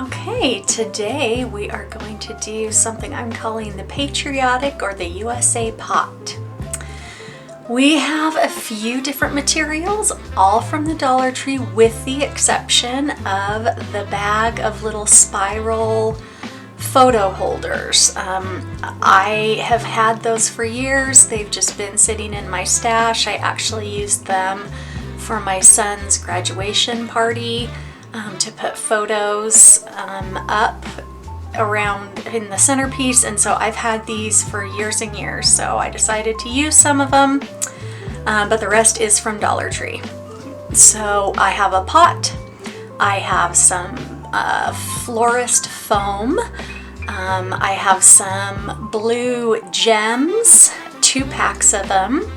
Okay, today we are going to do something I'm calling the Patriotic or the USA Pot. We have a few different materials, all from the Dollar Tree with the exception of the bag of little spiral photo holders. I have had those for years. They've just been sitting in my stash. I actually used them for my son's graduation party. To put photos up around in the centerpiece, and so I've had these for years and years, so I decided to use some of them, but the rest is from Dollar Tree. So I have a pot, I have some florist foam, I have some blue gems, 2 packs of them.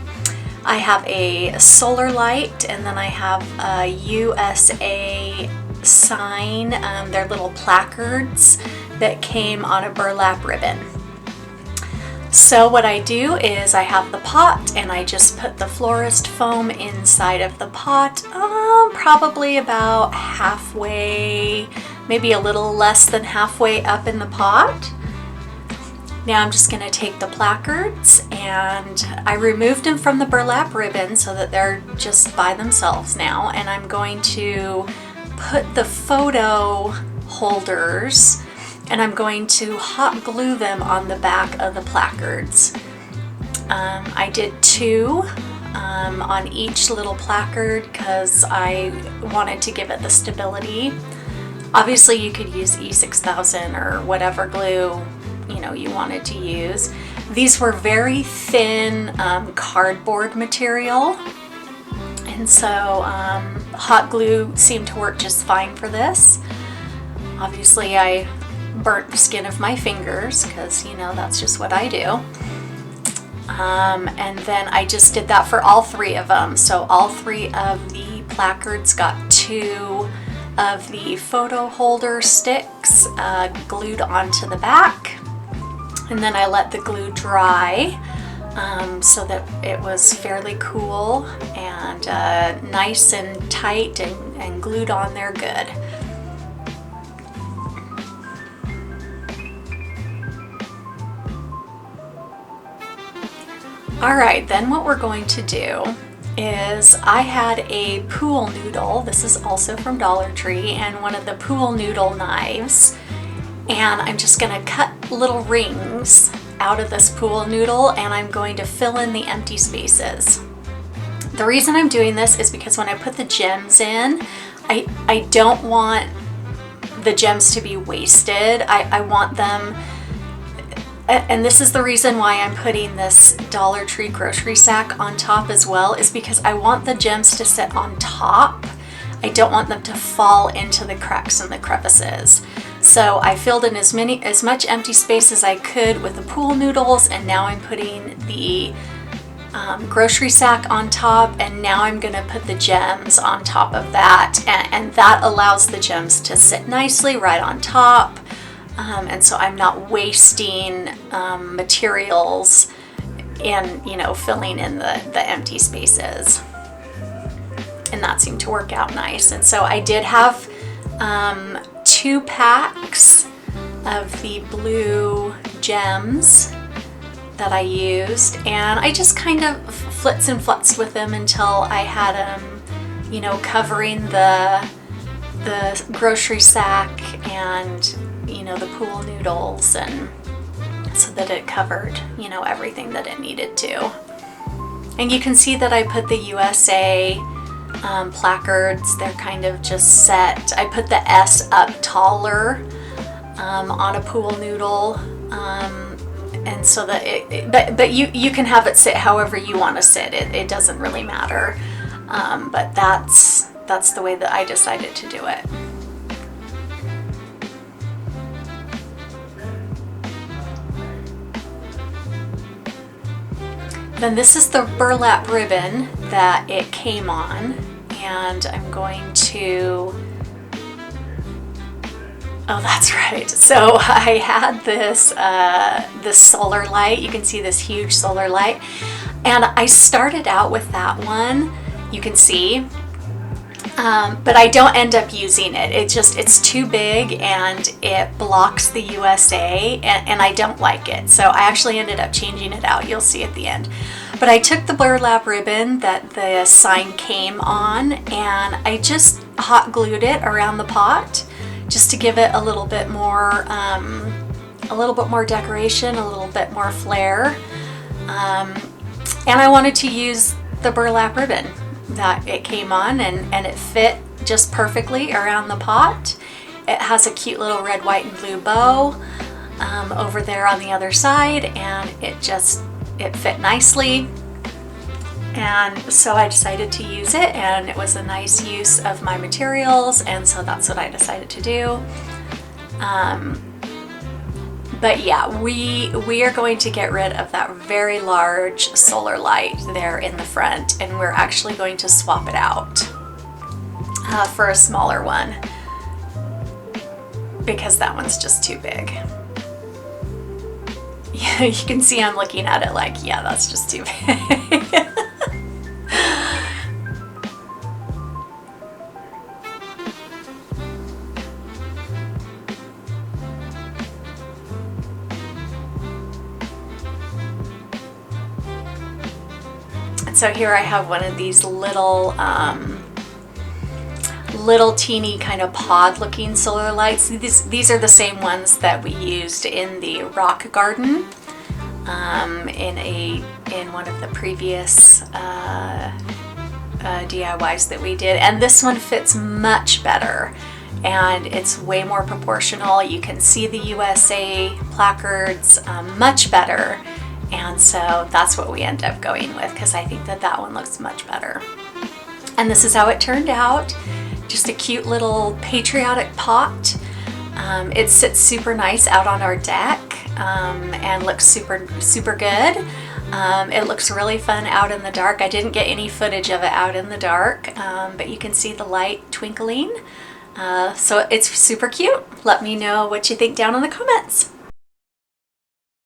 I have a solar light, and then I have a USA sign. They're little placards that came on a burlap ribbon. So what I do is I have the pot and I just put the florist foam inside of the pot, probably about halfway, maybe a little less than halfway up in the pot. Now I'm just going to take the placards, and I removed them from the burlap ribbon so that they're just by themselves now, and I'm going to put the photo holders and I'm going to hot glue them on the back of the placards. I did 2 on each little placard because I wanted to give it the stability. Obviously you could use E6000 or whatever glue you wanted to use. These were very thin cardboard material, and so hot glue seemed to work just fine for this. Obviously I burnt the skin of my fingers because that's just what I do. And then I just did that for all 3 of them. So all 3 of the placards got 2 of the photo holder sticks glued onto the back. And then I let the glue dry so that it was fairly cool and nice and tight and glued on there good. Alright, then what we're going to do is I had a pool noodle. This is also from Dollar Tree, and one of the pool noodle knives. And I'm just going to cut little rings out of this pool noodle, and I'm going to fill in the empty spaces. The reason I'm doing this is because when I put the gems in, I don't want the gems to be wasted. I want them, and this is the reason why I'm putting this Dollar Tree grocery sack on top as well, is because I want the gems to sit on top. I don't want them to fall into the cracks and the crevices. So I filled in as much empty space as I could with the pool noodles, and now I'm putting the grocery sack on top, and now I'm going to put the gems on top of that, and that allows the gems to sit nicely right on top, and so I'm not wasting materials in filling in the empty spaces. And that seemed to work out nice. And so I did have 2 packs of the blue gems that I used, and I just kind of flitz and futzed with them until I had them, covering the grocery sack and the pool noodles, and so that it covered everything that it needed to. And you can see that I put the USA placards. They're kind of just set. I put the S up taller on a pool noodle, and so that but you can have it sit however you want to sit. It doesn't really matter, but that's the way that I decided to do it. Then this is the burlap ribbon that it came on, and I'm going to, oh that's right, so I had this solar light. You can see this huge solar light, and I started out with that one. You can see But I don't end up using it. It's too big and it blocks the USA, and I don't like it. So I actually ended up changing it out. You'll see at the end. But I took the burlap ribbon that the sign came on, and I just hot glued it around the pot just to give it a little bit more decoration, a little bit more flair. And I wanted to use the burlap ribbon that it came on, and it fit just perfectly around the pot. It has a cute little red, white, and blue bow over there on the other side, and it fit nicely. And so I decided to use it, and it was a nice use of my materials, and so that's what I decided to do. But yeah, we are going to get rid of that very large solar light there in the front, and we're actually going to swap it out for a smaller one because that one's just too big. Yeah, you can see I'm looking at it like, yeah, that's just too big. So here I have one of these little teeny kind of pod looking solar lights. These are the same ones that we used in the rock garden in one of the previous DIYs that we did, and this one fits much better and it's way more proportional. You can see the USA placards much better. And so that's what we end up going with, because I think that one looks much better. And this is how it turned out. Just a cute little patriotic pot. It sits super nice out on our deck and looks super, super good. It looks really fun out in the dark. I didn't get any footage of it out in the dark, but you can see the light twinkling. So it's super cute. Let me know what you think down in the comments.